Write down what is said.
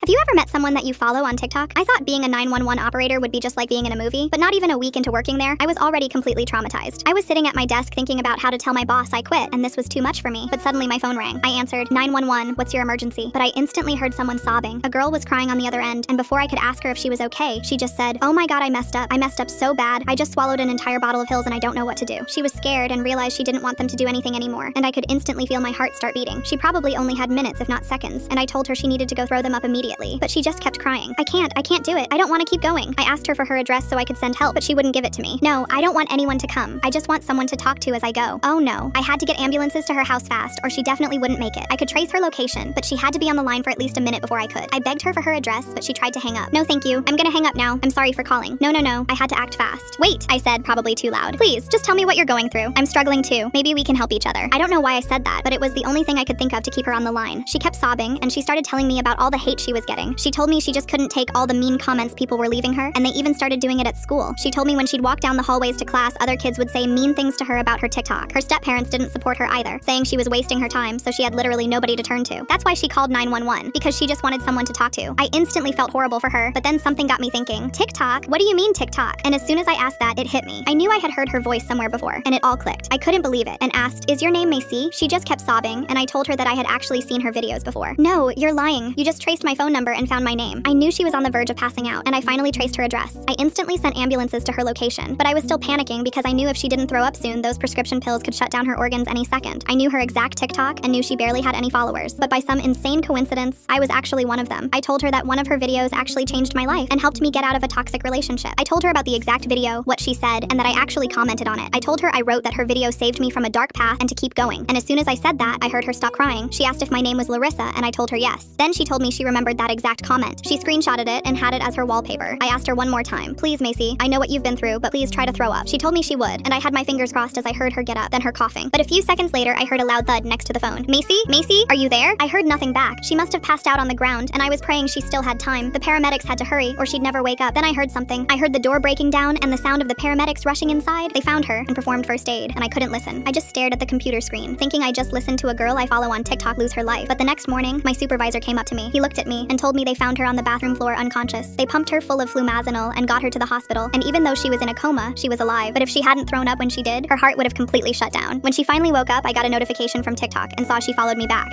Have you ever met someone that you follow on TikTok? I thought being a 911 operator would be just like being in a movie, but not even a week into working there, I was already completely traumatized. I was sitting at my desk thinking about how to tell my boss I quit, and this was too much for me. But suddenly my phone rang. I answered, 911, what's your emergency? But I instantly heard someone sobbing. A girl was crying on the other end, and before I could ask her if she was okay, she just said, oh my god, I messed up. I messed up so bad. I just swallowed an entire bottle of Hills and I don't know what to do. She was scared and realized she didn't want them to do anything anymore, and I could instantly feel my heart start beating. She probably only had minutes, if not seconds, and I told her she needed to go throw them up immediately. But she just kept crying. I can't do it. I don't want to keep going. I asked her for her address so I could send help, but she wouldn't give it to me. No, I don't want anyone to come. I just want someone to talk to as I go. Oh no. I had to get ambulances to her house fast, or she definitely wouldn't make it. I could trace her location, but she had to be on the line for at least a minute before I could. I begged her for her address, but she tried to hang up. No thank you. I'm gonna hang up now. I'm sorry for calling. No. I had to act fast. Wait, I said, probably too loud. Please, just tell me what you're going through. I'm struggling too. Maybe we can help each other. I don't know why I said that, but it was the only thing I could think of to keep her on the line. She kept sobbing, and she started telling me about all the hate she was getting. She told me she just couldn't take all the mean comments people were leaving her, and they even started doing it at school. She told me when she'd walk down the hallways to class, other kids would say mean things to her about her TikTok. Her step-parents didn't support her either, saying she was wasting her time, so she had literally nobody to turn to. That's why she called 911, because she just wanted someone to talk to. I instantly felt horrible for her, but then something got me thinking, TikTok? What do you mean TikTok? And as soon as I asked that, it hit me. I knew I had heard her voice somewhere before, and it all clicked. I couldn't believe it, and asked, is your name Macy? She just kept sobbing, and I told her that I had actually seen her videos before. No, you're lying. You just traced my phone number and found my name. I knew she was on the verge of passing out, and I finally traced her address. I instantly sent ambulances to her location, but I was still panicking because I knew if she didn't throw up soon, those prescription pills could shut down her organs any second. I knew her exact TikTok and knew she barely had any followers, but by some insane coincidence, I was actually one of them. I told her that one of her videos actually changed my life and helped me get out of a toxic relationship. I told her about the exact video, what she said, and that I actually commented on it. I told her I wrote that her video saved me from a dark path and to keep going. And as soon as I said that, I heard her stop crying. She asked if my name was Larissa, and I told her yes. Then she told me she remembered that exact comment. She screenshotted it and had it as her wallpaper. I asked her one more time, please Macy, I know what you've been through, but please try to throw up. She told me she would, and I had my fingers crossed as I heard her get up, then her coughing. But a few seconds later, I heard a loud thud next to the phone. Macy, are you there? I heard nothing back. She must have passed out on the ground, and I was praying she still had time. The paramedics had to hurry, or she'd never wake up. Then I heard something. I heard the door breaking down and the sound of the paramedics rushing inside. They found her and performed first aid, and I couldn't listen. I just stared at the computer screen, thinking I just listened to a girl I follow on TikTok lose her life. But the next morning, my supervisor came up to me. He looked at me and told me they found her on the bathroom floor unconscious. They pumped her full of flumazenol and got her to the hospital, and even though she was in a coma, she was alive. But if she hadn't thrown up when she did, her heart would have completely shut down. When she finally woke up, I got a notification from TikTok and saw she followed me back.